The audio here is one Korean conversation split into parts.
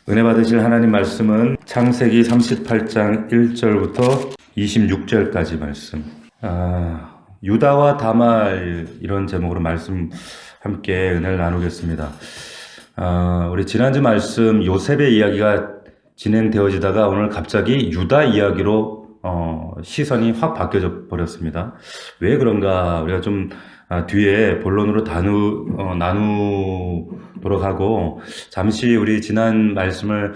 은혜 받으실 하나님 말씀은 창세기 38장 1절부터 26절까지 말씀. 유다와 다말 이런 제목으로 말씀 함께 은혜를 나누겠습니다. 우리 지난주 말씀 요셉의 이야기가 진행되어지다가 오늘 갑자기 유다 이야기로 시선이 확 바뀌어져 버렸습니다. 왜 그런가 우리가 좀 뒤에 본론으로 나누도록 하고 잠시 우리 지난 말씀을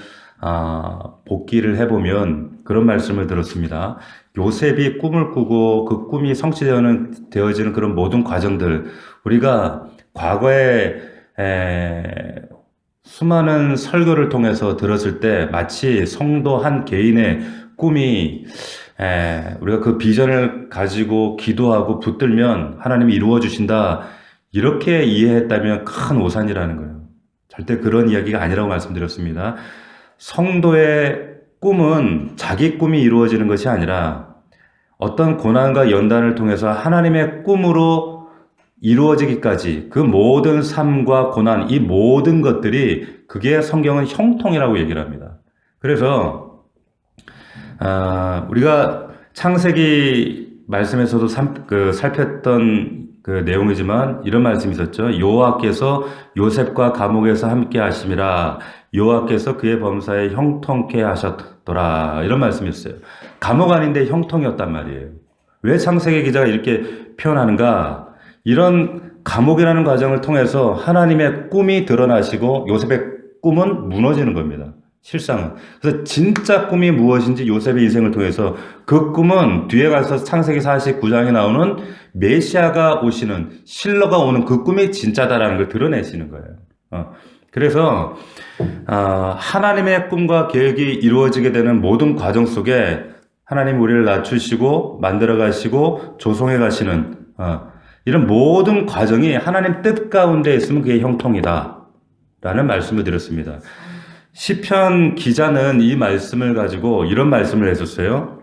복기를 해보면 그런 말씀을 들었습니다. 요셉이 꿈을 꾸고 그 꿈이 성취되어지는 그런 모든 과정들, 우리가 과거에 수많은 설교를 통해서 들었을 때 마치 성도 한 개인의 꿈이 우리가 그 비전을 가지고 기도하고 붙들면 하나님이 이루어 주신다, 이렇게 이해했다면 큰 오산이라는 거예요. 절대 그런 이야기가 아니라고 말씀드렸습니다. 성도의 꿈은 자기 꿈이 이루어지는 것이 아니라 어떤 고난과 연단을 통해서 하나님의 꿈으로 이루어지기까지 그 모든 삶과 고난, 이 모든 것들이, 그게 성경은 형통이라고 얘기를 합니다. 그래서 우리가 창세기 말씀에서도 살폈던 그 내용이지만 이런 말씀이 있었죠. 여호와께서 요셉과 감옥에서 함께 하심이라, 여호와께서 그의 범사에 형통케 하셨더라, 이런 말씀이었어요. 감옥 아닌데 형통이었단 말이에요. 왜 창세기 기자가 이렇게 표현하는가? 이런 감옥이라는 과정을 통해서 하나님의 꿈이 드러나시고 요셉의 꿈은 무너지는 겁니다. 실상은. 그래서 진짜 꿈이 무엇인지 요셉의 인생을 통해서, 그 꿈은 뒤에 가서 창세기 49장에 나오는 메시아가 오시는, 실러가 오는 그 꿈이 진짜다라는 걸 드러내시는 거예요. 그래서 하나님의 꿈과 계획이 이루어지게 되는 모든 과정 속에 하나님 우리를 낮추시고 만들어 가시고 조성해 가시는 이런 모든 과정이 하나님 뜻 가운데 있으면 그게 형통이다 라는 말씀을 드렸습니다. 시편 기자는 이 말씀을 가지고 이런 말씀을 했었어요.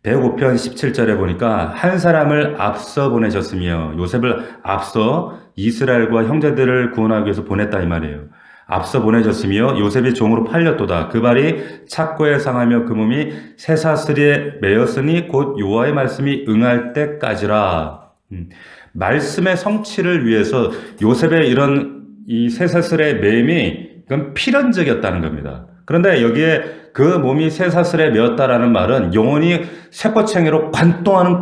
105편 17절에 보니까 한 사람을 앞서 보내셨으며, 요셉을 앞서 이스라엘과 형제들을 구원하기 위해서 보냈다 이 말이에요. 앞서 보내셨으며 요셉이 종으로 팔렸도다. 그 발이 착고에 상하며 그 몸이 쇠사슬에 매였으니 곧 여호와의 말씀이 응할 때까지라. 말씀의 성취를 위해서 요셉의 이런 이 쇠사슬의 매임이, 그건 필연적이었다는 겁니다. 그런데 여기에 그 몸이 쇠사슬에 매었다라는 말은 영혼이 쇠꼬챙이로 관통하는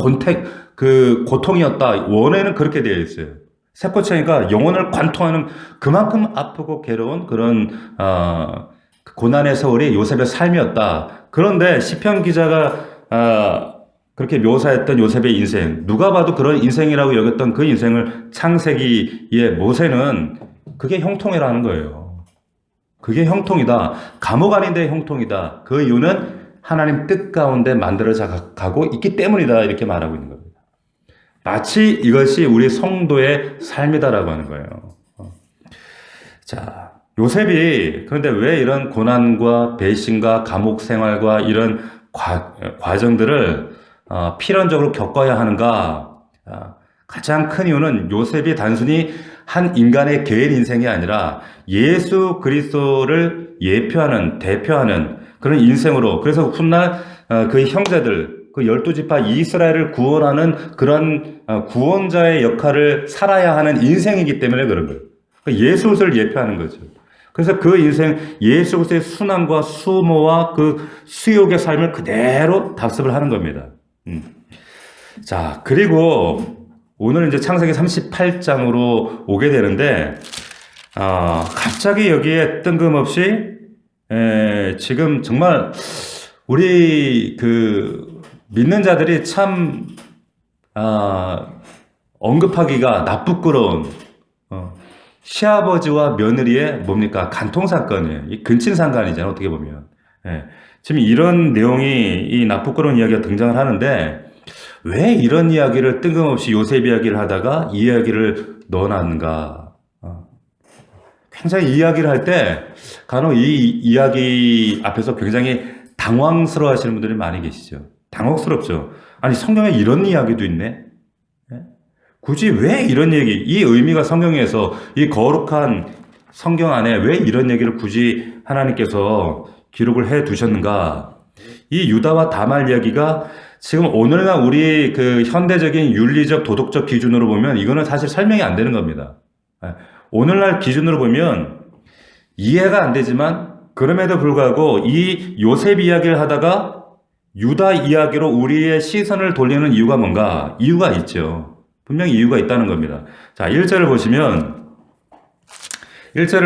그 고통이었다. 원에는 그렇게 되어 있어요. 쇠꼬챙이가 영혼을 관통하는, 그만큼 아프고 괴로운 그런 고난의 세월이 요셉의 삶이었다. 그런데 시편 기자가 그렇게 묘사했던 요셉의 인생, 누가 봐도 그런 인생이라고 여겼던 그 인생을 창세기의 모세는 그게 형통이라는 거예요. 그게 형통이다. 감옥 아닌데 형통이다. 그 이유는 하나님 뜻 가운데 만들어져 가고 있기 때문이다. 이렇게 말하고 있는 겁니다. 마치 이것이 우리 성도의 삶이다라고 하는 거예요. 자, 요셉이 그런데 왜 이런 고난과 배신과 감옥 생활과 이런 과정들을 필연적으로 겪어야 하는가? 가장 큰 이유는 요셉이 단순히 한 인간의 개인 인생이 아니라 예수 그리스도를 예표하는, 대표하는 그런 인생으로, 그래서 훗날 그 형제들, 그 12지파 이스라엘을 구원하는 그런 구원자의 역할을 살아야 하는 인생이기 때문에 그런 거예요. 예수 그리스도를 예표하는 거죠. 그래서 그 인생, 예수 그리스도의 순환과 수모와 그 수욕의 삶을 그대로 답습을 하는 겁니다. 자, 그리고 오늘 이제 창세기 38장으로 오게 되는데, 갑자기 여기에 뜬금없이, 지금 정말 우리 믿는 자들이 참, 언급하기가 나쁘끄러운, 시아버지와 며느리의 뭡니까? 간통사건이에요. 이 근친상간이잖아요, 어떻게 보면. 지금 이런 내용이, 이 나쁘끄러운 이야기가 등장을 하는데, 왜 이런 이야기를 뜬금없이 요셉 이야기를 하다가 이 이야기를 넣어놨는가? 굉장히 이야기를 할 때 간혹 이 이야기 앞에서 굉장히 당황스러워 하시는 분들이 많이 계시죠. 당혹스럽죠. 아니, 성경에 이런 이야기도 있네? 굳이 왜 이런 이 의미가 성경에서, 이 거룩한 성경 안에 왜 이런 얘기를 굳이 하나님께서 기록을 해 두셨는가? 이 유다와 다말 이야기가 지금 오늘날 우리 그 현대적인 윤리적 도덕적 기준으로 보면 이거는 사실 설명이 안 되는 겁니다. 오늘날 기준으로 보면 이해가 안 되지만 그럼에도 불구하고 이 요셉 이야기를 하다가 유다 이야기로 우리의 시선을 돌리는 이유가 뭔가? 이유가 있죠. 분명히 이유가 있다는 겁니다. 자, 1절을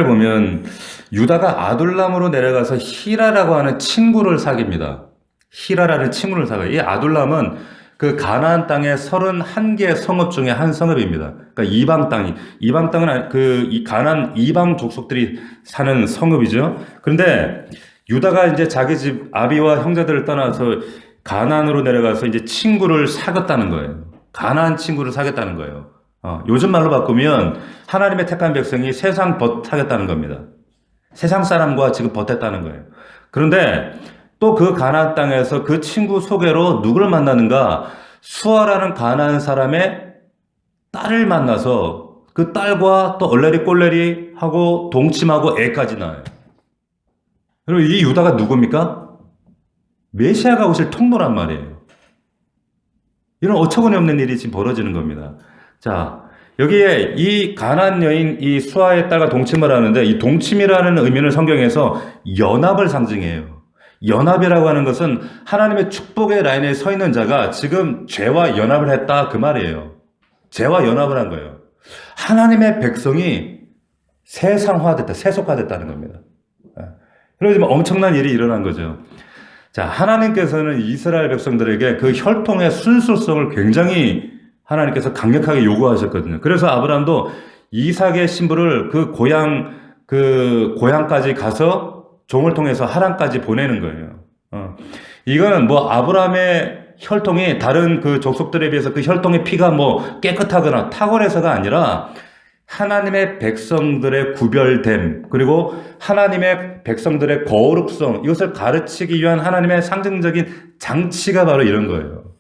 보면 유다가 아둘람으로 내려가서 히라라고 하는 친구를 사귀입니다. 히라라는 친구를 사귀어요. 이 아둘람은 그 가나안 땅의 31개 성읍 중에 한 성읍입니다. 그러니까 이방 땅은 이 가나안 이방 족속들이 사는 성읍이죠. 그런데 유다가 이제 자기 집 아비와 형제들을 떠나서 가나안으로 내려가서 이제 친구를 사귀었다는 거예요. 가나안 친구를 사귀었다는 거예요. 요즘 말로 바꾸면 하나님의 택한 백성이 세상 사귀었다는 겁니다. 세상 사람과 지금 버텼다는 거예요. 그런데 또 그 가나안 땅에서 그 친구 소개로 누구를 만나는가? 수아라는 가나안 사람의 딸을 만나서 그 딸과 또 얼레리 꼴레리 하고 동침하고 애까지 낳아요. 그리고 이 유다가 누굽니까? 메시아가 오실 통로란 말이에요. 이런 어처구니 없는 일이 지금 벌어지는 겁니다. 자, 여기에 이 가나안 여인 이 수아의 딸과 동침을 하는데 이 동침이라는 의미는 성경에서 연합을 상징해요. 연합이라고 하는 것은 하나님의 축복의 라인에 서 있는 자가 지금 죄와 연합을 했다 그 말이에요. 죄와 연합을 한 거예요. 하나님의 백성이 세상화됐다, 세속화됐다는 겁니다. 그러지만 엄청난 일이 일어난 거죠. 자, 하나님께서는 이스라엘 백성들에게 그 혈통의 순수성을 굉장히 하나님께서 강력하게 요구하셨거든요. 그래서 아브라함도 이삭의 신부를 그 고향까지 가서 종을 통해서 하란까지 보내는 거예요. 이거는 뭐 아브라함의 혈통이 다른 그 족속들에 비해서 그 혈통의 피가 뭐 깨끗하거나 탁월해서가 아니라 하나님의 백성들의 구별됨, 그리고 하나님의 백성들의 거룩성, 이것을 가르치기 위한 하나님의 상징적인 장치가 바로 이런 거예요.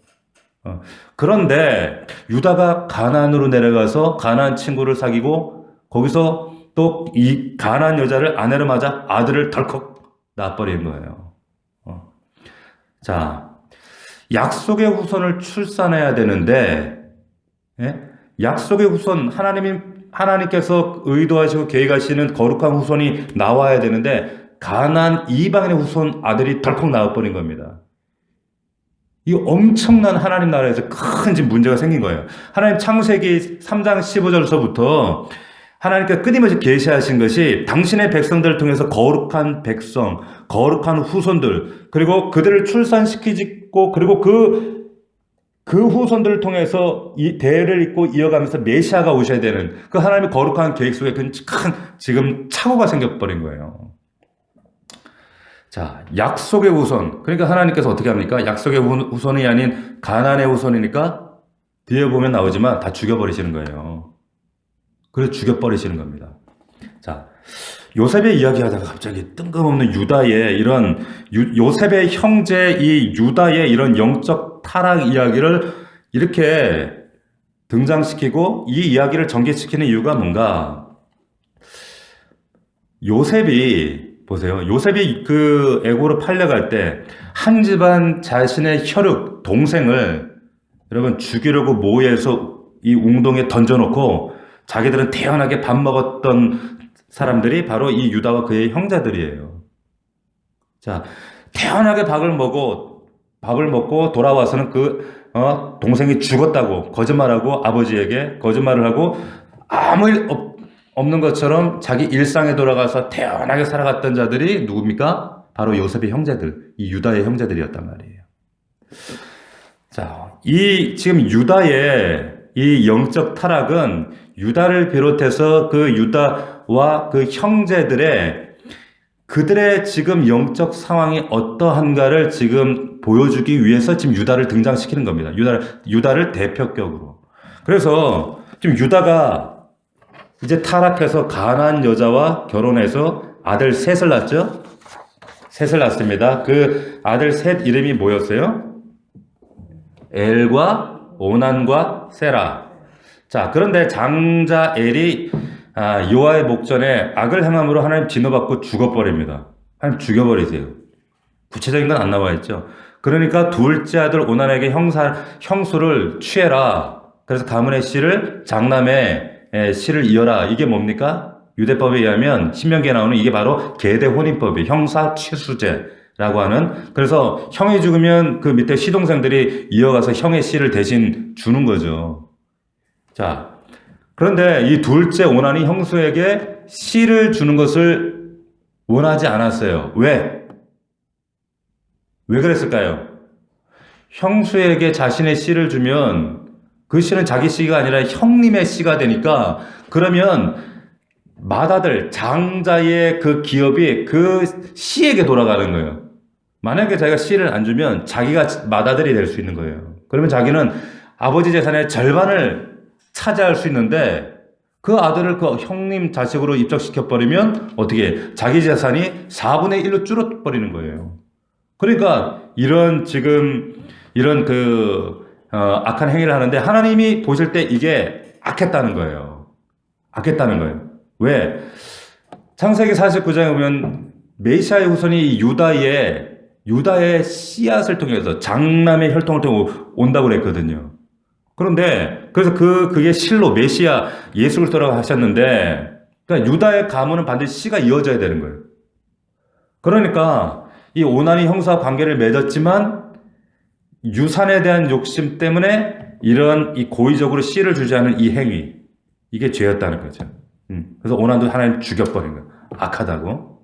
그런데 유다가 가나안으로 내려가서 가나안 친구를 사귀고 거기서 또 이 가나안 여자를 아내로 맞아 아들을 덜컥 낳아버린 거예요. 자, 약속의 후손을 출산해야 되는데, 약속의 후손, 하나님께서 의도하시고 계획하시는 거룩한 후손이 나와야 되는데, 가나안 이방인의 후손 아들이 덜컥 나와버린 겁니다. 이 엄청난 하나님 나라에서 큰 지금 문제가 생긴 거예요. 하나님 창세기 3장 15절서부터 하나님께서 끊임없이 계시하신 것이 당신의 백성들을 통해서 거룩한 백성, 거룩한 후손들, 그리고 그들을 출산시키고, 그리고 그 후손들을 통해서 이 대를 잇고 이어가면서 메시아가 오셔야 되는 그 하나님의 거룩한 계획 속에 큰 지금 착오가 생겨버린 거예요. 자, 약속의 후손. 그러니까 하나님께서 어떻게 합니까? 약속의 후손이 아닌 가나안의 후손이니까 뒤에 보면 나오지만 다 죽여버리시는 거예요. 그래서 죽여버리시는 겁니다. 자, 요셉의 이야기하다가 갑자기 뜬금없는 유다의 이런 요셉의 형제 이 유다의 이런 영적 타락 이야기를 이렇게 등장시키고 이 이야기를 전개시키는 이유가 뭔가? 보세요. 요셉이 그 애고로 팔려갈 때 한 집안 자신의 혈육 동생을 여러분 죽이려고 모여서 이 웅동에 던져놓고 자기들은 태연하게 밥 먹었던 사람들이 바로 이 유다와 그의 형제들이에요. 자, 태연하게 밥을 먹고 돌아와서는 동생이 죽었다고 거짓말하고 아버지에게 거짓말을 하고 아무 일 없는 것처럼 자기 일상에 돌아가서 태연하게 살아갔던 자들이 누굽니까? 바로 요셉의 형제들, 이 유다의 형제들이었단 말이에요. 자, 지금 유다의 이 영적 타락은 유다를 비롯해서 그 유다와 그 형제들의 그들의 지금 영적 상황이 어떠한가를 지금 보여주기 위해서 지금 유다를 등장시키는 겁니다. 유다를 대표격으로. 그래서 지금 유다가 이제 타락해서 가나안 여자와 결혼해서 아들 셋을 낳았죠? 셋을 낳습니다. 그 아들 셋 이름이 뭐였어요? 엘과 오난과 세라. 자, 그런데 장자 엘이 요아의 목전에 악을 행함으로 하나님 진노받고 죽어버립니다. 하나님 죽여버리세요. 구체적인 건 안 나와 있죠. 그러니까 둘째 아들 오난에게 형수를 취해라. 그래서 가문의 씨를 장남의 씨를 이어라. 이게 뭡니까? 유대법에 의하면 신명기에 나오는 이게 바로 계대 혼인법이 형사 취수제라고 하는. 그래서 형이 죽으면 그 밑에 시동생들이 이어가서 형의 씨를 대신 주는 거죠. 자, 그런데 이 둘째 오난이 형수에게 씨를 주는 것을 원하지 않았어요. 왜? 왜 그랬을까요? 형수에게 자신의 씨를 주면 그 씨는 자기 씨가 아니라 형님의 씨가 되니까, 그러면 맏아들 장자의 그 기업이 그 씨에게 돌아가는 거예요. 만약에 자기가 씨를 안 주면 자기가 맏아들이 될 수 있는 거예요. 그러면 자기는 아버지 재산의 절반을 차지할 수 있는데, 그 아들을 그 형님 자식으로 입적시켜버리면 어떻게 자기 재산이 4분의 1로 줄어버리는 거예요. 그러니까 이런 악한 행위를 하는데 하나님이 보실 때 이게 악했다는 거예요. 악했다는 거예요. 왜? 창세기 49장에 보면 메시아의 후손이 유다의 씨앗을 통해서 장남의 혈통을 통해 온다고 그랬거든요. 그런데 그래서 그게 실로 메시아 예수 그리스도라고 하셨는데, 그러니까 유다의 가문은 반드시 씨가 이어져야 되는 거예요. 그러니까 이 오난이 형사와 관계를 맺었지만 유산에 대한 욕심 때문에 이런 이 고의적으로 씨를 주지 않은 이 행위, 이게 죄였다는 거죠. 그래서 오난도 하나님 죽여버린 거예요. 악하다고.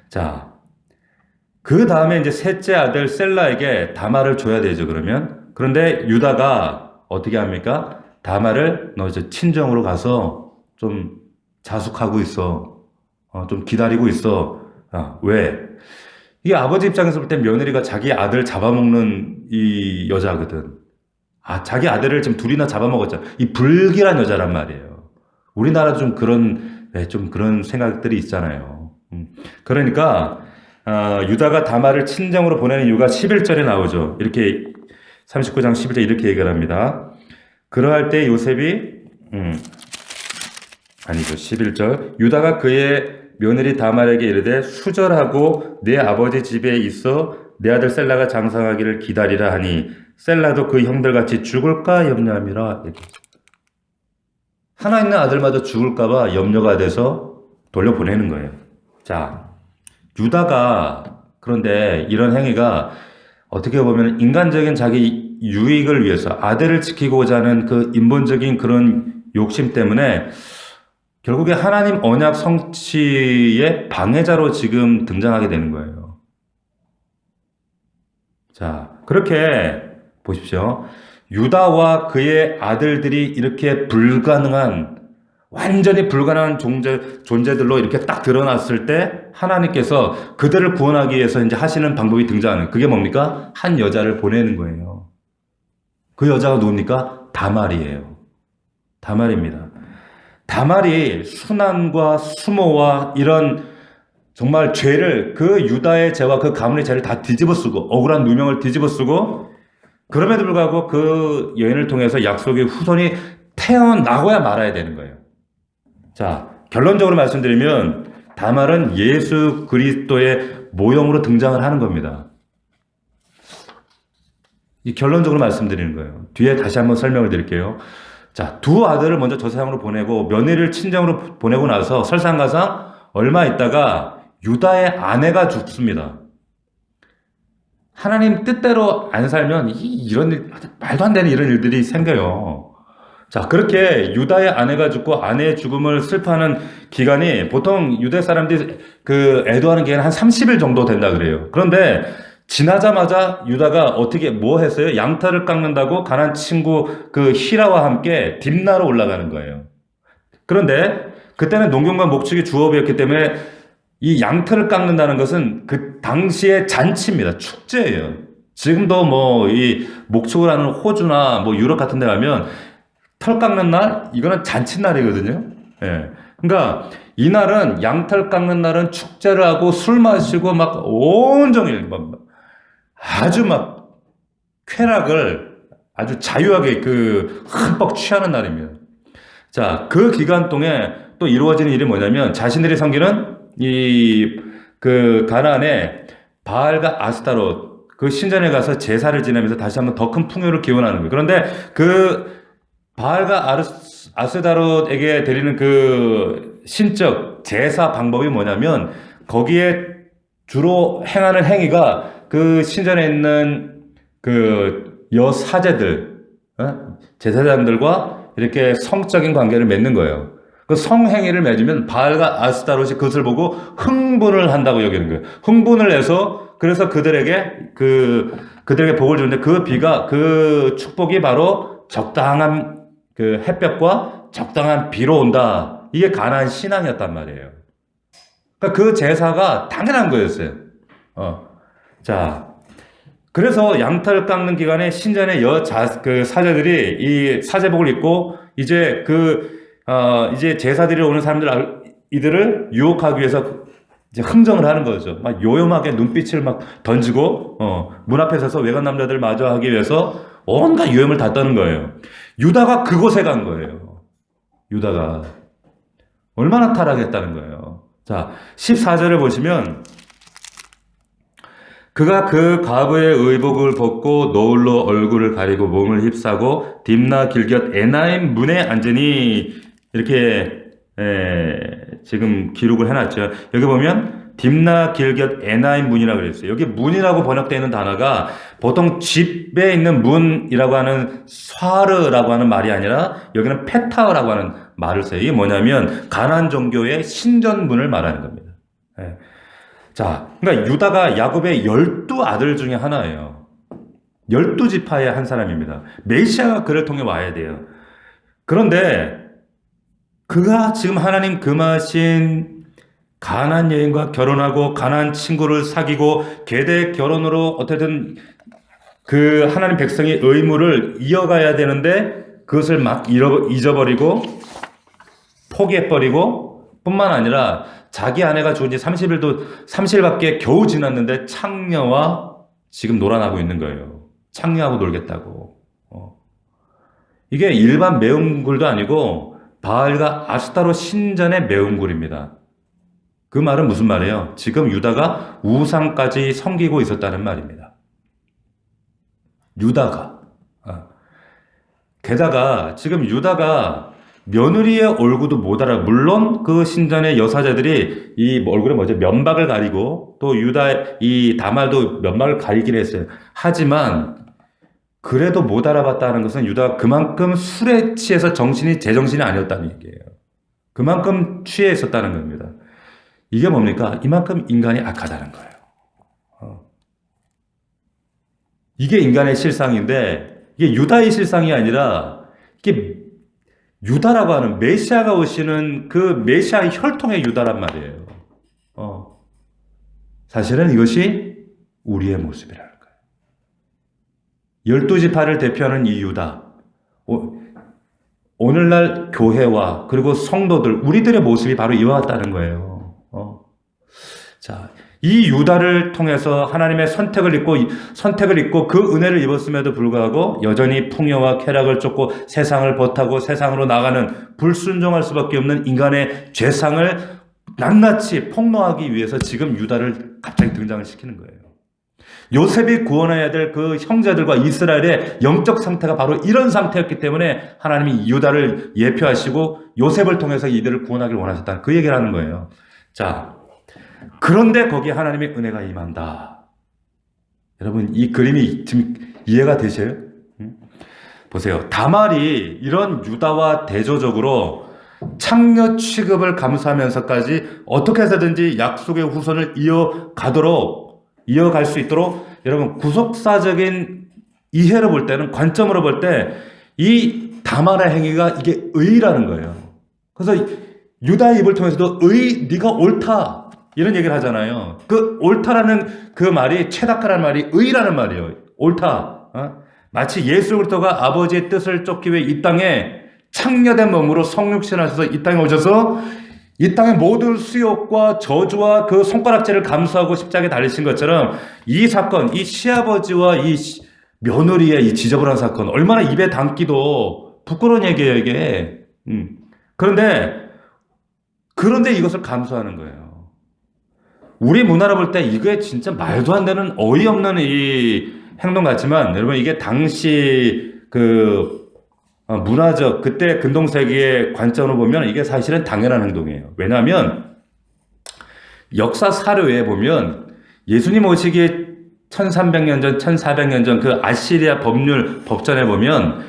자, 그 다음에 이제 셋째 아들 셀라에게 다말을 줘야 되죠. 그런데 유다가 어떻게 합니까? 다말을 너 이제 친정으로 가서 좀 자숙하고 있어. 좀 기다리고 있어. 왜? 이게 아버지 입장에서 볼 때 며느리가 자기 아들 잡아먹는 이 여자거든. 자기 아들을 지금 둘이나 잡아먹었잖아. 이 불길한 여자란 말이에요. 우리나라도 좀 그런 생각들이 있잖아요. 그러니까, 유다가 다말을 친정으로 보내는 이유가 11절에 나오죠. 이렇게, 39장 11절 이렇게 얘기를 합니다. 그러할 때 요셉이, 아니죠. 11절. 유다가 그의 며느리 다말에게 이르되 수절하고 내 아버지 집에 있어 내 아들 셀라가 장성하기를 기다리라 하니 셀라도 그 형들같이 죽을까 염려함이라. 하나 있는 아들마저 죽을까봐 염려가 돼서 돌려보내는 거예요. 자, 유다가 그런데 이런 행위가 어떻게 보면 인간적인 자기 유익을 위해서 아들을 지키고자 하는 그 인본적인 그런 욕심 때문에 결국에 하나님 언약 성취의 방해자로 지금 등장하게 되는 거예요. 자, 그렇게 보십시오. 유다와 그의 아들들이 이렇게 완전히 불가능한 존재들로 이렇게 딱 드러났을 때 하나님께서 그들을 구원하기 위해서 이제 하시는 방법이 등장하는, 그게 뭡니까? 한 여자를 보내는 거예요. 그 여자가 누굽니까? 다말이에요. 다말입니다. 다말이 순환과 수모와 이런 정말 죄를, 그 유다의 죄와 그 가문의 죄를 다 뒤집어쓰고 억울한 누명을 뒤집어쓰고, 그럼에도 불구하고 그 여인을 통해서 약속의 후손이 태어나고야 말아야 되는 거예요. 자, 결론적으로 말씀드리면 다말은 예수 그리스도의 모형으로 등장을 하는 겁니다. 이 결론적으로 말씀드리는 거예요. 뒤에 다시 한번 설명을 드릴게요. 자, 두 아들을 먼저 저 세상으로 보내고 며느리를 친정으로 보내고 나서 설상가상 얼마 있다가 유다의 아내가 죽습니다. 하나님 뜻대로 안 살면 이런 말도 안 되는 이런 일들이 생겨요. 자, 그렇게 유다의 아내가 죽고 아내의 죽음을 슬퍼하는 기간이 보통 유대 사람들이 애도하는 기간이 한 30일 정도 된다 그래요. 그런데 지나자마자 유다가 뭐 했어요? 양털을 깎는다고 가난 친구 히라와 함께 딥나로 올라가는 거예요. 그런데 그때는 농경과 목축이 주업이었기 때문에 이 양털을 깎는다는 것은 그 당시의 잔치입니다. 축제예요. 지금도 이 목축을 하는 호주나 유럽 같은 데 가면 털 깎는 날, 이거는 잔칫날이거든요. 예. 그러니까 이날은, 양털 깎는 날은 축제를 하고 술 마시고 온종일 아주 쾌락을 아주 자유하게 흠뻑 취하는 날입니다. 자, 그 기간 동안 또 이루어지는 일이 뭐냐면 자신들이 섬기는 이 그 가나안에 바알과 아스타롯 그 신전에 가서 제사를 지내면서 다시 한번 더 큰 풍요를 기원하는 거예요. 그런데 그 바알과 아스타롯에게 드리는 그 신적 제사 방법이 뭐냐면 거기에 주로 행하는 행위가 그 신전에 있는 그 여사제들, 제사장들과 이렇게 성적인 관계를 맺는 거예요. 그 성행위를 맺으면 바알과 아스타롯이 그것을 보고 흥분을 한다고 여기는 거예요. 흥분을 해서 그래서 그들에게 복을 주는데 그 축복이 바로 적당한 그 햇볕과 적당한 비로 온다. 이게 가나안 신앙이었단 말이에요. 그러니까 그 제사가 당연한 거였어요. 자, 그래서 양털 깎는 기간에 신전의 그 사제들이 이 사제복을 입고 이제 이제 제사드리러 오는 이들을 유혹하기 위해서 이제 흥정을 하는 거죠. 막 요염하게 눈빛을 막 던지고, 문 앞에 서서 외간 남자들 마주하기 위해서 온갖 요염을 다 떠는 거예요. 유다가 그곳에 간 거예요. 유다가. 얼마나 타락했다는 거예요. 자, 14절을 보시면, 그가 그 과부의 의복을 벗고 노을로 얼굴을 가리고 몸을 휩싸고 딥나 길곁 에나임 문에 앉으니 이렇게 지금 기록을 해놨죠. 여기 보면 딥나 길곁 에나임 문이라고 그랬어요. 여기 문이라고 번역되어 있는 단어가 보통 집에 있는 문이라고 하는 쏴르라고 하는 말이 아니라 여기는 페타라고 하는 말을 써요. 이게 뭐냐면 가나안 종교의 신전문을 말하는 겁니다. 자, 그러니까 유다가 야곱의 12아들 중에 하나예요. 12지파의 한 사람입니다. 메시아가 그를 통해 와야 돼요. 그런데 그가 지금 하나님 금하신 가나안 여인과 결혼하고 가나안 친구를 사귀고 계대 결혼으로 어떻게든 그 하나님 백성의 의무를 이어가야 되는데 그것을 막 잊어버리고 포기해버리고 뿐만 아니라 자기 아내가 죽은 지 30일밖에 겨우 지났는데 창녀와 지금 놀아나고 있는 거예요. 창녀하고 놀겠다고. 이게 일반 매운굴도 아니고 바알과 아스타롯 신전의 매운굴입니다. 그 말은 무슨 말이에요? 지금 유다가 우상까지 섬기고 있었다는 말입니다. 유다가. 게다가 지금 유다가 며느리의 얼굴도 못 알아. 물론 그 신전의 여사제들이 이 얼굴에 면박을 가리고 또 이 다말도 면박을 가리긴 했어요. 하지만 그래도 못 알아봤다는 것은 유다가 그만큼 술에 취해서 제정신이 아니었다는 얘기예요. 그만큼 취해 있었다는 겁니다. 이게 뭡니까? 이만큼 인간이 악하다는 거예요. 이게 인간의 실상인데 이게 유다의 실상이 아니라 이게 유다라고 하는 메시아가 오시는 그 메시아의 혈통의 유다란 말이에요. 사실은 이것이 우리의 모습이라는 거예요. 12지파를 대표하는 이 유다. 오늘날 교회와 그리고 성도들, 우리들의 모습이 바로 이와 같다는 거예요. 자, 이 유다를 통해서 하나님의 선택을 입고 그 은혜를 입었음에도 불구하고 여전히 풍요와 쾌락을 쫓고 세상을 벗하고 세상으로 나가는 불순종할 수밖에 없는 인간의 죄상을 낱낱이 폭로하기 위해서 지금 유다를 갑자기 등장을 시키는 거예요. 요셉이 구원해야 될 그 형제들과 이스라엘의 영적 상태가 바로 이런 상태였기 때문에 하나님이 유다를 예표하시고 요셉을 통해서 이들을 구원하기를 원하셨다. 그 얘기를 하는 거예요. 자, 그런데 거기에 하나님의 은혜가 임한다. 여러분, 이 그림이 지금 이해가 되세요? 보세요. 다말이 이런 유다와 대조적으로 창녀 취급을 감수하면서까지 어떻게 해서든지 약속의 후손을 이어갈 수 있도록 여러분 구속사적인 이해로 볼 때는 관점으로 볼 때 이 다말의 행위가 이게 의라는 거예요. 그래서 유다의 입을 통해서도 네가 옳다. 이런 얘기를 하잖아요. 그 옳다라는 그 말이 최다카라는 말이 의라는 말이에요. 옳다. 마치 예수 그리스도가 아버지의 뜻을 쫓기 위해 이 땅에 창녀된 몸으로 성육신하셔서 이 땅에 오셔서 이 땅의 모든 수욕과 저주와 그 손가락질을 감수하고 십자가에 달리신 것처럼 이 사건, 이 시아버지와 이 며느리의 이 지저분한 사건 얼마나 입에 담기도 부끄러운 얘기예요, 이게. 그런데 이것을 감수하는 거예요. 우리 문화로 볼 때 이게 진짜 말도 안 되는 어이없는 이 행동 같지만 여러분 이게 당시 그 문화적 그때 근동세기의 관점으로 보면 이게 사실은 당연한 행동이에요. 왜냐하면 역사 사료에 보면 예수님 오시기 1300년 전, 1400년 전 그 아시리아 법률 법전에 보면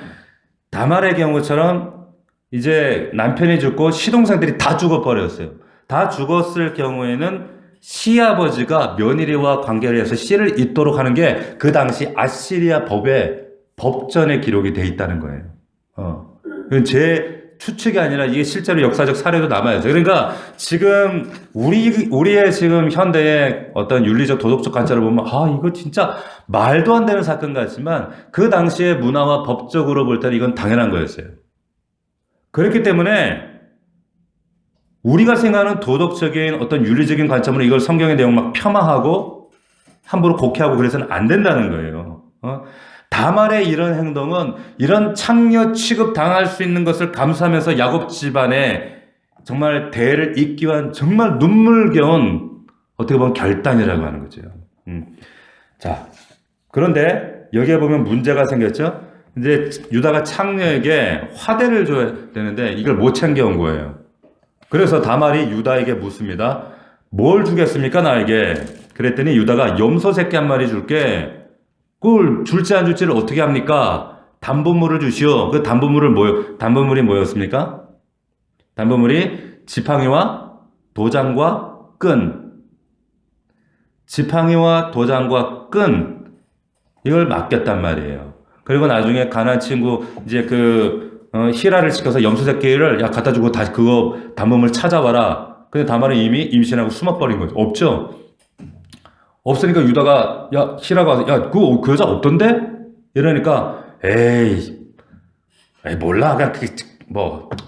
다말의 경우처럼 이제 남편이 죽고 시동생들이 다 죽어버렸어요. 다 죽었을 경우에는 시아버지가 며느리와 관계를 해서 씨를 잇도록 하는 게 그 당시 아시리아 법의 법전에 기록이 돼 있다는 거예요. 이건 제 추측이 아니라 이게 실제로 역사적 사례도 남아있어요. 그러니까 지금 우리의 지금 현대의 어떤 윤리적 도덕적 관점을 보면 이거 진짜 말도 안 되는 사건 같지만 그 당시의 문화와 법적으로 볼 때는 이건 당연한 거였어요. 그렇기 때문에 우리가 생각하는 도덕적인 어떤 윤리적인 관점으로 이걸 성경의 내용 막 폄하하고 함부로 곡해하고 그래서는 안 된다는 거예요. 다말의 이런 행동은 이런 창녀 취급 당할 수 있는 것을 감수하면서 야곱 집안에 정말 대를 잇기 위한 정말 눈물겨운 어떻게 보면 결단이라고 하는 거죠. 자, 그런데 여기에 보면 문제가 생겼죠. 이제 유다가 창녀에게 화대를 줘야 되는데 이걸 못 챙겨온 거예요. 그래서 다말이 유다에게 묻습니다. 뭘 주겠습니까 나에게? 그랬더니 유다가 염소 새끼 한 마리 줄게. 그걸 줄지 안 줄지를 어떻게 합니까? 담보물을 주시오. 그 담보물이 뭐였습니까? 담보물이 지팡이와 도장과 끈. 지팡이와 도장과 끈. 이걸 맡겼단 말이에요. 그리고 나중에 가나안 친구 이제 히라를 시켜서 염소 새끼를 갖다 주고 다시 그거 담보물 찾아와라. 근데 다말은 이미 임신하고 숨어버린 거죠. 없죠? 없으니까 유다가 히라가 와서 그 여자 없던데? 이러니까 에이 몰라 그냥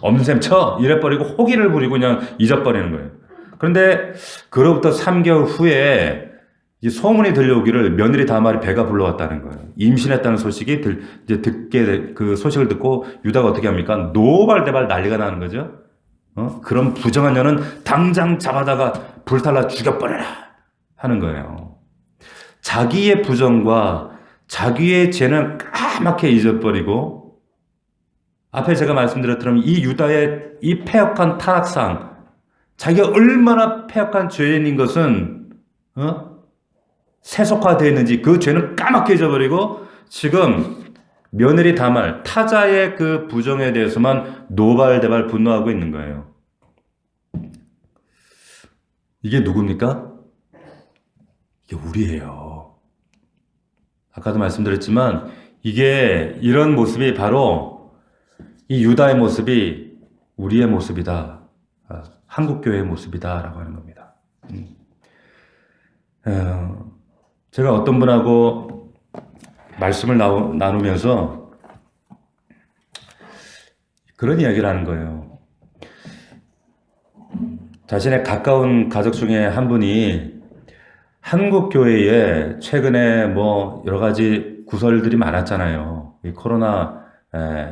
없는 셈 쳐 이래버리고 호기를 부리고 그냥 잊어버리는 거예요. 그런데 그로부터 3개월 후에 이 소문이 들려오기를 며느리 다말이 배가 불러왔다는 거예요. 임신했다는 소식이 그 소식을 듣고 유다가 어떻게 합니까? 노발대발 난리가 나는 거죠. 그런 부정한 년은 당장 잡아다가 불살라 죽여버려라 하는 거예요. 자기의 부정과 자기의 죄는 까맣게 잊어버리고 앞에 제가 말씀드렸던 이 유다의 이 패역한 타락상 자기가 얼마나 패역한 죄인인 것은 세속화되어 있는지 그 죄는 까맣게 잊어버리고 지금 며느리 다말 타자의 그 부정에 대해서만 노발대발 분노하고 있는 거예요. 이게 누굽니까? 이게 우리예요. 아까도 말씀드렸지만 이런 모습이 바로 이 유다의 모습이 우리의 모습이다. 한국교회의 모습이다 라고 하는 겁니다. 제가 어떤 분하고 말씀을 나누면서 그런 이야기를 하는 거예요. 자신의 가까운 가족 중에 한 분이 한국교회에 최근에 여러 가지 구설들이 많았잖아요. 이 코로나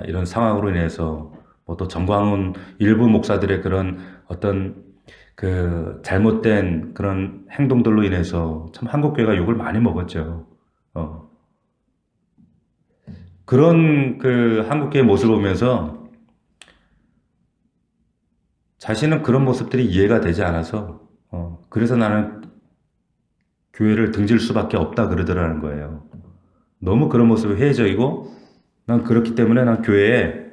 이런 상황으로 인해서 또 정광훈 일부 목사들의 그런 어떤 잘못된 그런 행동들로 인해서 참 한국교회가 욕을 많이 먹었죠. 그런 한국교회의 모습을 보면서 자신은 그런 모습들이 이해가 되지 않아서 그래서 나는 교회를 등질 수밖에 없다 그러더라는 거예요. 너무 그런 모습이 회의적이고 난 그렇기 때문에 난 교회에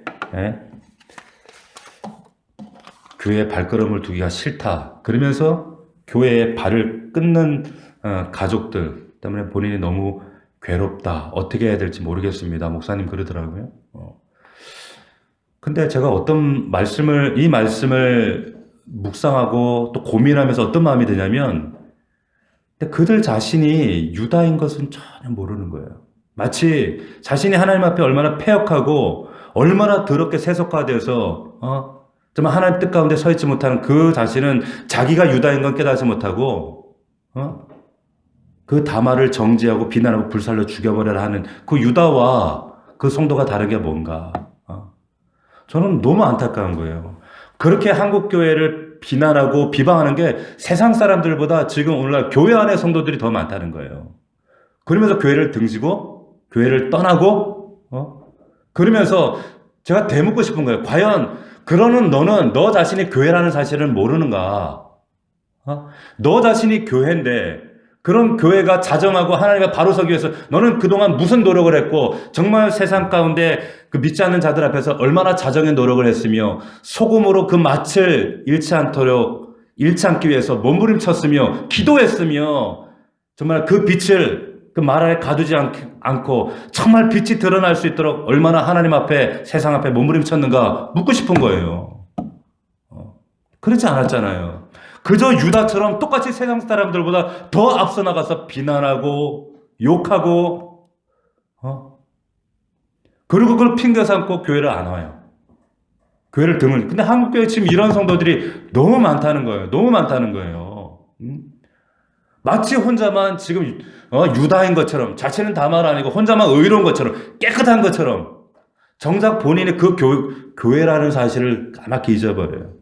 발걸음을 두기가 싫다. 그러면서 교회에 발을 끊는 가족들 때문에 본인이 너무 괴롭다. 어떻게 해야 될지 모르겠습니다. 목사님 그러더라고요. 근데 제가 이 말씀을 묵상하고 또 고민하면서 어떤 마음이 드냐면 근데 그들 자신이 유다인 것은 전혀 모르는 거예요. 마치 자신이 하나님 앞에 얼마나 패역하고 얼마나 더럽게 세속화돼서 정말 하나님 뜻 가운데 서 있지 못하는 그 자신은 자기가 유다인 건 깨닫지 못하고 그 다말을 정죄하고 비난하고 불살로 죽여버려라 하는 그 유다와 그 성도가 다른 게 뭔가 저는 너무 안타까운 거예요. 그렇게 한국교회를 비난하고 비방하는 게 세상 사람들보다 지금 오늘날 교회 안의 성도들이 더 많다는 거예요. 그러면서 교회를 등지고 교회를 떠나고 그러면서 제가 되묻고 싶은 거예요. 과연 그러는 너는 너 자신이 교회라는 사실을 모르는가? 너 자신이 교회인데 그런 교회가 자정하고 하나님과 바로 서기 위해서 너는 그동안 무슨 노력을 했고 정말 세상 가운데 그 믿지 않는 자들 앞에서 얼마나 자정의 노력을 했으며 소금으로 그 맛을 잃지 않기 위해서 몸부림쳤으며 기도했으며 정말 그 빛을 그 말 아래 가두지 않고 정말 빛이 드러날 수 있도록 얼마나 하나님 앞에 세상 앞에 몸부림쳤는가 묻고 싶은 거예요. 그렇지 않았잖아요. 그저 유다처럼 똑같이 세상 사람들보다 더 앞서 나가서 비난하고 욕하고 그리고 그걸 핑계 삼고 교회를 안 와요. 교회를 근데 한국교회 지금 이런 성도들이 너무 많다는 거예요. 너무 많다는 거예요. 마치 혼자만 지금 유다인 것처럼 자체는 다말 아니고 혼자만 의로운 것처럼 깨끗한 것처럼 정작 본인이 그 교회라는 사실을 까맣게 잊어버려요.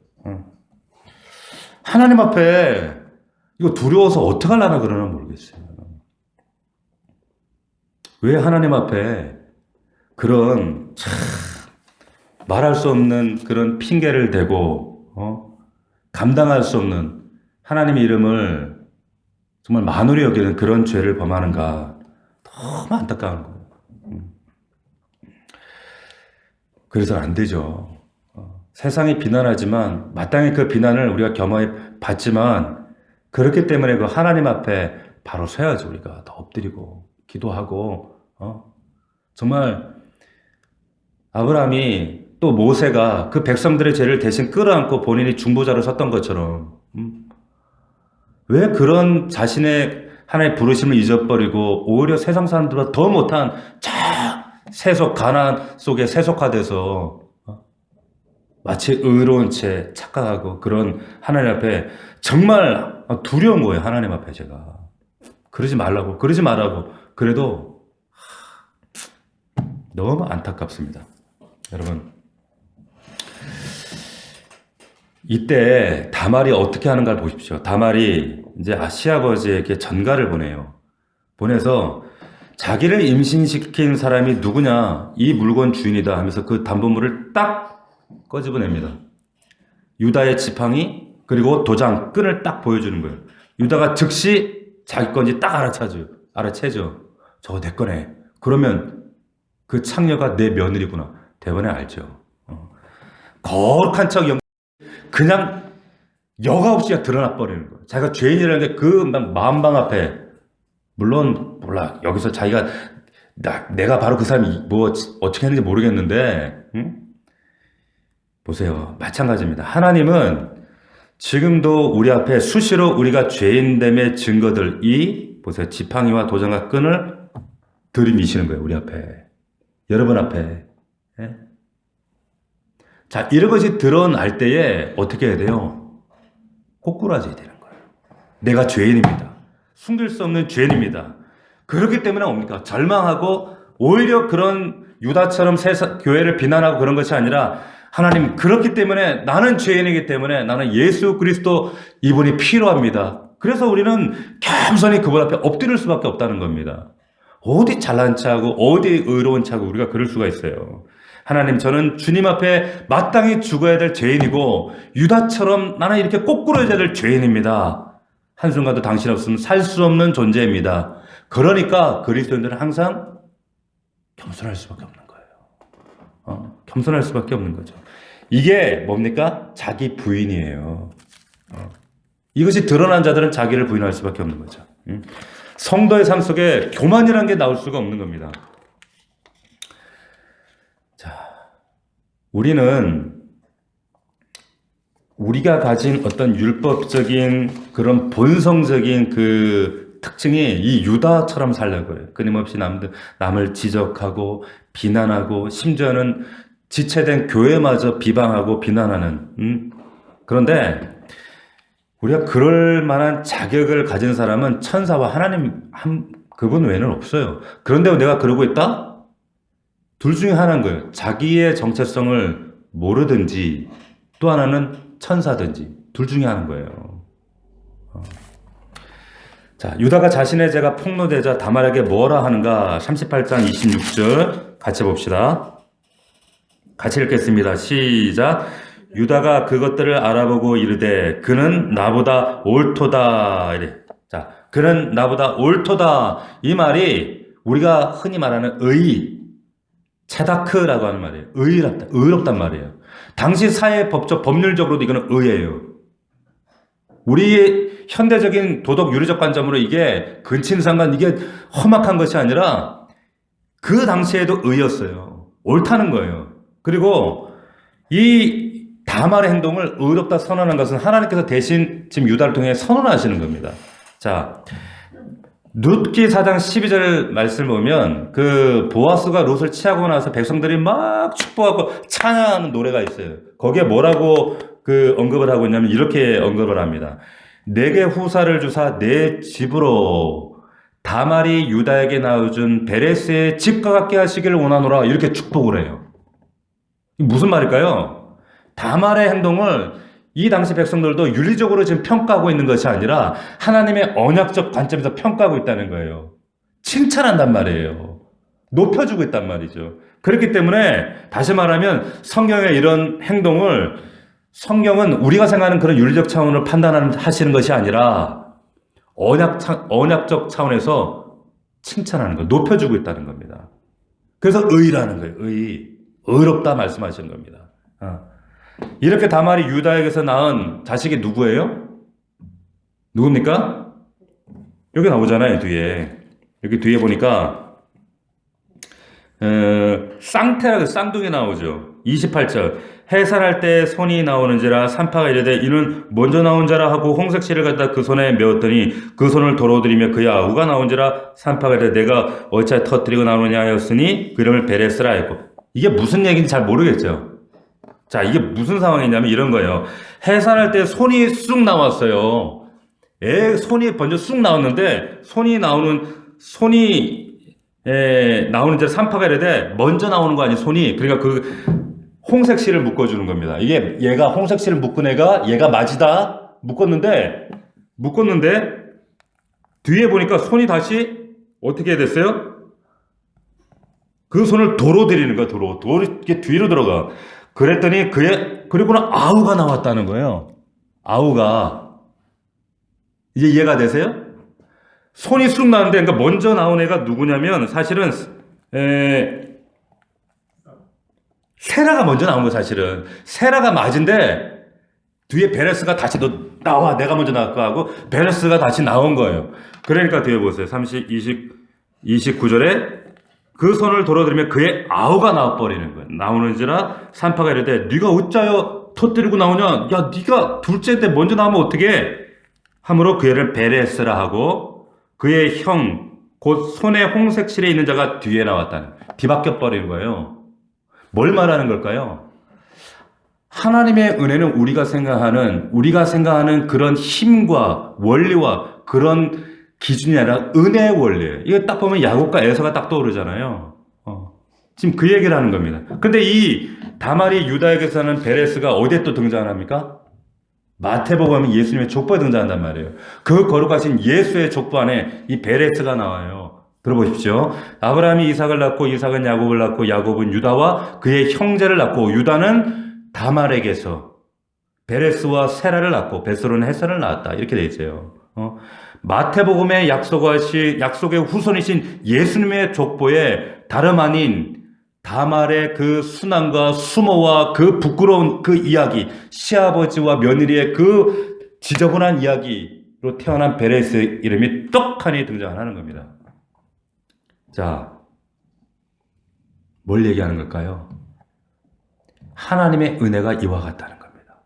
하나님 앞에 이거 두려워서 어떻게 하려나 그러나 모르겠어요. 왜 하나님 앞에 그런 참 말할 수 없는 그런 핑계를 대고 감당할 수 없는 하나님의 이름을 정말 만홀히 여기는 그런 죄를 범하는가 너무 안타까운 거예요. 그래서 안 되죠. 세상이 비난하지만 마땅히 그 비난을 우리가 겸허히 받지만 그렇기 때문에 그 하나님 앞에 바로 서야죠. 우리가 더 엎드리고 기도하고 정말 아브라함이 또 모세가 그 백성들의 죄를 대신 끌어안고 본인이 중보자로 섰던 것처럼 왜 그런 자신의 하나님의 부르심을 잊어버리고 오히려 세상 사람들보다 더 못한 가난 속에 세속화돼서 마치 의로운 채 착각하고 그런 하나님 앞에 정말 두려운 거예요. 하나님 앞에 제가 그러지 말라고 그러지 말라고 그래도 너무 안타깝습니다. 여러분 이때 다말이 어떻게 하는가를 보십시오. 다말이 이제 시아버지에게 전가를 보내요. 보내서 자기를 임신시킨 사람이 누구냐, 이 물건 주인이다 하면서 그 담보물을 딱 꺼집어냅니다. 유다의 지팡이 그리고 도장 끈을 딱 보여주는 거예요. 유다가 즉시 자기 건지 딱 알아채죠. 저거 내 거네. 그러면 그 창녀가 내 며느리구나. 대번에 알죠. 거룩한 척 그냥 여과 없이 드러나 버리는 거예요. 자기가 죄인이라는 게 그 마음방 앞에 물론 몰라 여기서 자기가 내가 바로 그 사람이 뭐 어떻게 했는지 모르겠는데 보세요. 마찬가지입니다. 하나님은 지금도 우리 앞에 수시로 우리가 죄인됨의 증거들 보세요. 지팡이와 도장과 끈을 들이미시는 거예요. 우리 앞에 여러분 앞에 자, 이런 것이 드러날 때에 어떻게 해야 돼요? 꼬꾸라져야 되는 거예요. 내가 죄인입니다. 숨길 수 없는 죄인입니다. 그렇기 때문에 뭡니까? 절망하고 오히려 그런 유다처럼 교회를 비난하고 그런 것이 아니라 하나님 그렇기 때문에 나는 죄인이기 때문에 나는 예수 그리스도 이분이 필요합니다. 그래서 우리는 겸손히 그분 앞에 엎드릴 수밖에 없다는 겁니다. 어디 잘난 체하고 어디 의로운 체하고 우리가 그럴 수가 있어요. 하나님 저는 주님 앞에 마땅히 죽어야 될 죄인이고 유다처럼 나는 이렇게 꼬꾸라져야 될 죄인입니다. 한순간도 당신 없으면 살 수 없는 존재입니다. 그러니까 그리스도인들은 항상 겸손할 수밖에 없는 거예요. 겸손할 수밖에 없는 거죠. 이게 뭡니까? 자기 부인이에요. 이것이 드러난 자들은 자기를 부인할 수밖에 없는 거죠. 성도의 삶 속에 교만이라는 게 나올 수가 없는 겁니다. 우리는 우리가 가진 어떤 율법적인 그런 본성적인 그 특징이 이 유다처럼 살려고 해요. 끊임없이 남을 지적하고 비난하고 심지어는 지체된 교회마저 비방하고 비난하는 그런데 우리가 그럴 만한 자격을 가진 사람은 천사와 하나님 그분 외에는 없어요. 그런데 내가 그러고 있다? 둘 중에 하나인 거예요. 자기의 정체성을 모르든지 또 하나는 천사든지 둘 중에 하는 거예요. 자, 유다가 자신의 죄가 폭로되자 다말에게 뭐라 하는가? 38장 26절 같이 봅시다. 같이 읽겠습니다. 시작. 유다가 그것들을 알아보고 이르되 그는 나보다 옳도다. 이래. 자, 그는 나보다 옳도다. 이 말이 우리가 흔히 말하는 체다크라고 하는 말이에요. 의롭단 말이에요. 당시 사회 법률적으로도 이거는 의예요. 우리의 현대적인 도덕 윤리적 관점으로 이게 근친상간 이게 험악한 것이 아니라 그 당시에도 의였어요. 옳다는 거예요. 그리고 이 다말의 행동을 의롭다 선언한 것은 하나님께서 대신 지금 유다를 통해 선언하시는 겁니다. 자, 룻기 4장 12절 말씀을 보면 그 보아스가 룻을 취하고 나서 백성들이 막 축복하고 찬양하는 노래가 있어요. 거기에 뭐라고 그 언급을 하고 있냐면 이렇게 언급을 합니다. 내게 후사를 주사 내 집으로 다말이 유다에게 낳아준 베레스의 집과 같게 하시기를 원하노라 이렇게 축복을 해요. 무슨 말일까요? 다말의 행동을 이 당시 백성들도 윤리적으로 지금 평가하고 있는 것이 아니라 하나님의 언약적 관점에서 평가하고 있다는 거예요. 칭찬한단 말이에요. 높여주고 있단 말이죠. 그렇기 때문에 다시 말하면 성경의 이런 행동을 성경은 우리가 생각하는 그런 윤리적 차원을 판단하시는 것이 아니라 언약적 차원에서 칭찬하는 거, 높여주고 있다는 겁니다. 그래서 의라는 거예요. 의롭다 말씀하시는 겁니다. 이렇게 다말이 유다에게서 낳은 자식이 누구예요? 누굽니까? 여기 나오잖아요, 뒤에. 여기 뒤에 보니까 쌍둥이 나오죠. 28절. 해산할 때 손이 나오는지라 산파가 이르되 이는 먼저 나온 자라 하고 홍색실을 갖다 그 손에 메었더니 그 손을 도로들이며 그의 아우가 나온지라 산파가 이르되 내가 어찌하여 터뜨리고 나오느냐 하였으니 그 이름을 베레스라 하였고. 이게 무슨 얘기인지 잘 모르겠죠. 자, 이게 무슨 상황이냐면 이런 거예요. 해산할 때 손이 쑥 나왔어요. 손이 먼저 쑥 나왔는데 손이 나오는지 산파가 이르되 먼저 나오는 거 아니에요, 손이. 그러니까 그 홍색 실을 묶어주는 겁니다. 이게 얘가 홍색 실을 묶은 애가 얘가 맞이다 묶었는데 뒤에 보니까 손이 다시 어떻게 됐어요? 그 손을 도로 들이는 거야. 도로 이렇게 뒤로 들어가. 그랬더니 그리고는 아우가 나왔다는 거예요. 아우가 이제 이해가 되세요? 손이 쑥 나는데 그러니까 먼저 나온 애가 누구냐면 사실은 세라가 먼저 나온 거 사실은. 세라가 맞은데 뒤에 베레스가 다시 너 나와 내가 먼저 나올 거 하고 베레스가 다시 나온 거예요. 그러니까 뒤에 보세요. 29절에 그 손을 도로들이면 그의 아우가 나와버리는 거예요. 나오는지라 산파가 이르되 네가 어짜여 터뜨리고 나오냐? 야 네가 둘째인데 먼저 나오면 어떻게? 하므로 그 애를 베레스라 하고 그의 형 곧 손에 홍색 실에 있는 자가 뒤에 나왔다는 뒤바뀌어 버리는 거예요. 뭘 말하는 걸까요? 하나님의 은혜는 우리가 생각하는 그런 힘과 원리와 그런 기준이 아니라 은혜의 원리예요. 이거 딱 보면 야곱과 에서가 딱 떠오르잖아요. 지금 그 얘기를 하는 겁니다. 근데 이 다말이 유다에게서 하는 베레스가 어디에 또 등장합니까? 마태복음에 예수님의 족보에 등장한단 말이에요. 그 거룩하신 예수의 족보 안에 이 베레스가 나와요. 들어보십시오. 아브라함이 이삭을 낳고 이삭은 야곱을 낳고 야곱은 유다와 그의 형제를 낳고 유다는 다말에게서 베레스와 세라를 낳고 베스로는 헤선을 낳았다. 이렇게 돼 있어요. 마태복음의 약속의 후손이신 예수님의 족보에 다름 아닌 다말의 그 순환과 수모와 그 부끄러운 그 이야기, 시아버지와 며느리의 그 지저분한 이야기로 태어난 베레스의 이름이 떡하니 등장하는 겁니다. 자, 뭘 얘기하는 걸까요? 하나님의 은혜가 이와 같다는 겁니다.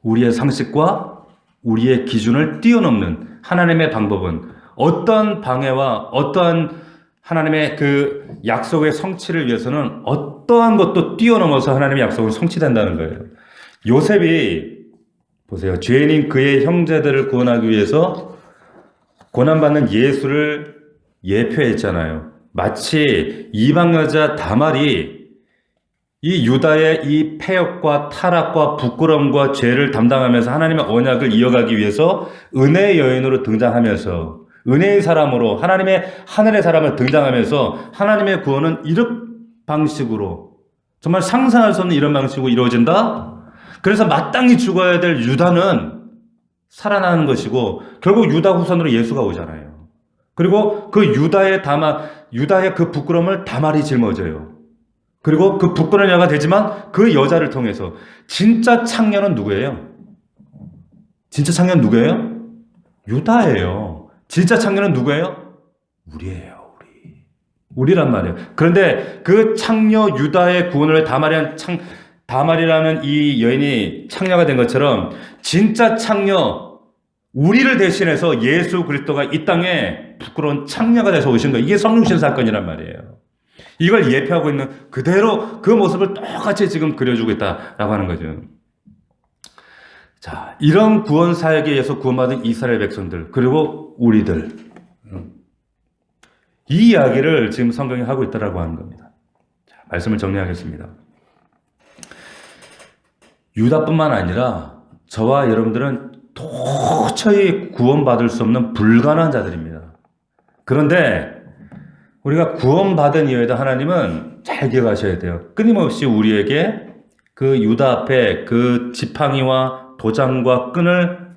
우리의 상식과 우리의 기준을 뛰어넘는 하나님의 방법은 어떤 방해와 어떠한 하나님의 그 약속의 성취를 위해서는 어떠한 것도 뛰어넘어서 하나님의 약속은 성취된다는 거예요. 요셉이 보세요. 죄인인 그의 형제들을 구원하기 위해서 고난받는 예수를 예표했잖아요. 마치 이방 여자 다말이 이 유다의 이 패역과 타락과 부끄러움과 죄를 담당하면서 하나님의 언약을 이어가기 위해서 은혜의 여인으로 등장하면서 은혜의 사람으로 하나님의 하늘의 사람을 등장하면서 하나님의 구원은 이런 방식으로 정말 상상할 수 없는 이런 방식으로 이루어진다. 그래서 마땅히 죽어야 될 유다는 살아나는 것이고 결국 유다 후손으로 예수가 오잖아요. 그리고 그 유다의 그 부끄러움을 다말이 짊어져요. 그리고 그 부끄러운 여자가 되지만 그 여자를 통해서 진짜 창녀는 누구예요? 진짜 창녀는 누구예요? 유다예요. 진짜 창녀는 누구예요? 우리예요. 우리란 말이에요. 그런데 그 창녀 유다의 구원을 다말이라는 이 여인이 창녀가 된 것처럼 진짜 창녀 우리를 대신해서 예수 그리스도가 이 땅에 부끄러운 창녀가 돼서 오신 거예요. 이게 성육신 사건이란 말이에요. 이걸 예표하고 있는 그대로 그 모습을 똑같이 지금 그려주고 있다라고 하는 거죠. 자, 이런 구원 사역에 의해서 구원받은 이스라엘 백성들 그리고 우리들 이 이야기를 지금 성경이 하고 있다라고 하는 겁니다. 자, 말씀을 정리하겠습니다. 유다뿐만 아니라 저와 여러분들은 도저히 구원받을 수 없는 불가능한 자들입니다. 그런데 우리가 구원받은 이후에도 하나님은 잘 기억하셔야 돼요. 끊임없이 우리에게 그 유다 앞에 그 지팡이와 도장과 끈을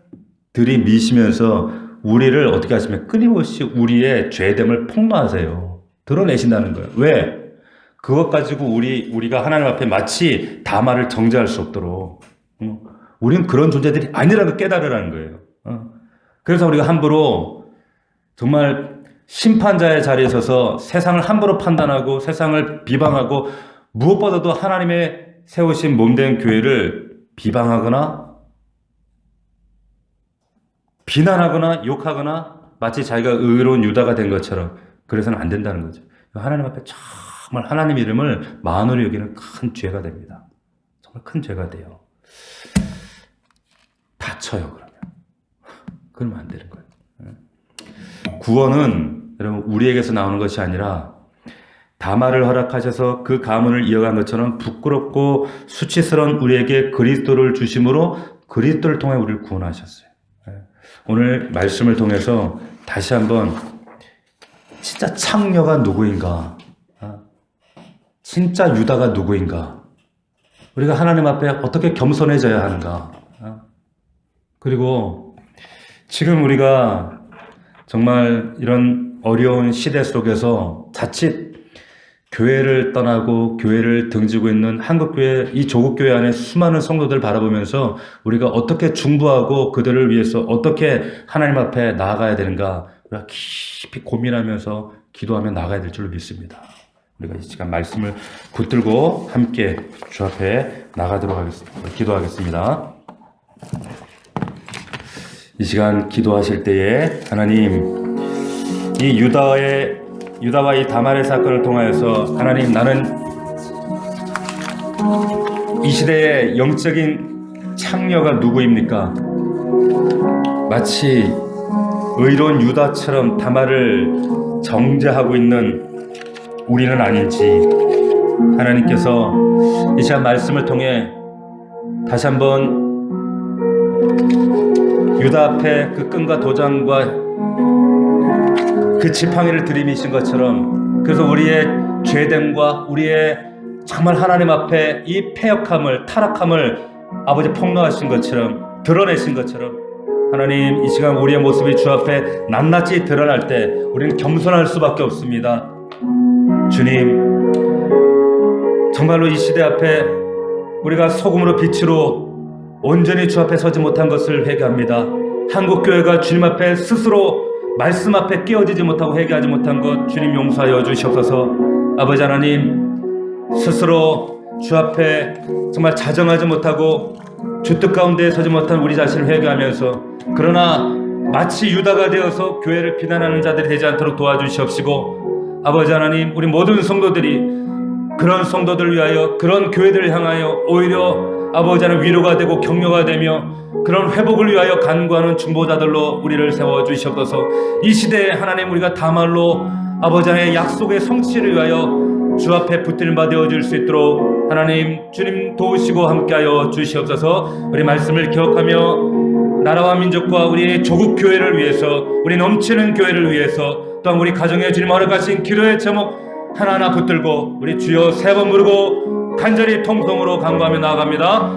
들이미시면서 우리를 어떻게 하시면 끊임없이 우리의 죄됨을 폭로하세요. 드러내신다는 거예요. 왜? 그것 가지고 우리가 하나님 앞에 마치 다말을 정죄할 수 없도록 우리는 그런 존재들이 아니라는 걸 깨달으라는 거예요. 그래서 우리가 함부로 정말 심판자의 자리에 서서 세상을 함부로 판단하고 세상을 비방하고 무엇보다도 하나님의 세우신 몸된 교회를 비방하거나 비난하거나 욕하거나 마치 자기가 의로운 유다가 된 것처럼 그래서는 안 된다는 거죠. 하나님 앞에 정말 하나님 이름을 만으로 여기는 큰 죄가 됩니다. 정말 큰 죄가 돼요. 다쳐요. 그러면 안 되는 거예요. 구원은 여러분 우리에게서 나오는 것이 아니라 다말을 허락하셔서 그 가문을 이어간 것처럼 부끄럽고 수치스러운 우리에게 그리스도를 주심으로 그리스도를 통해 우리를 구원하셨어요. 오늘 말씀을 통해서 다시 한번 진짜 창녀가 누구인가, 진짜 유다가 누구인가, 우리가 하나님 앞에 어떻게 겸손해져야 하는가, 그리고 지금 우리가 정말 이런 어려운 시대 속에서 자칫 교회를 떠나고 교회를 등지고 있는 한국교회, 이 조국교회 안에 수많은 성도들 바라보면서 우리가 어떻게 중보하고 그들을 위해서 어떻게 하나님 앞에 나아가야 되는가 우리가 깊이 고민하면서 기도하며 나아가야 될 줄로 믿습니다. 우리가 이 시간 말씀을 붙들고 함께 주 앞에 나가도록 하겠습니다. 기도하겠습니다. 이 시간 기도하실 때에 하나님 이 유다와 이 다말의 사건을 통하여서 하나님 나는 이 시대의 영적인 창녀가 누구입니까? 마치 의로운 유다처럼 다말을 정죄하고 있는 우리는 아닌지 하나님께서 이 시간 말씀을 통해 다시 한번 유다 앞에 그 끈과 도장과 그 지팡이를 들이미신 것처럼 그래서 우리의 죄됨과 우리의 정말 하나님 앞에 이 패역함을 타락함을 아버지 폭로하신 것처럼 드러내신 것처럼 하나님 이 시간 우리의 모습이 주 앞에 낱낱이 드러날 때 우리는 겸손할 수밖에 없습니다. 주님 정말로 이 시대 앞에 우리가 소금으로 빛으로 온전히 주 앞에 서지 못한 것을 회개합니다. 한국교회가 주님 앞에 스스로 말씀 앞에 깨어지지 못하고 회개하지 못한 것 주님 용서하여 주시옵소서. 아버지 하나님 스스로 주 앞에 정말 자정하지 못하고 주 뜻 가운데 서지 못한 우리 자신을 회개하면서 그러나 마치 유다가 되어서 교회를 비난하는 자들이 되지 않도록 도와주시옵시고 아버지 하나님 우리 모든 성도들이 그런 성도들을 위하여 그런 교회들을 향하여 오히려 아버지 하나님 위로가 되고 격려가 되며 그런 회복을 위하여 간구하는 중보자들로 우리를 세워주시옵소서. 이 시대에 하나님 우리가 다말로 아버지 하나님의 약속의 성취를 위하여 주 앞에 붙들림 바 되어질 수 있도록 하나님 주님 도우시고 함께하여 주시옵소서. 우리 말씀을 기억하며 나라와 민족과 우리 조국 교회를 위해서, 우리 넘치는 교회를 위해서, 또한 우리 가정에 주님 허락하신 기도의 제목 하나하나 붙들고 우리 주여 세 번 부르고 간절히 통성으로 간구하며 나아갑니다.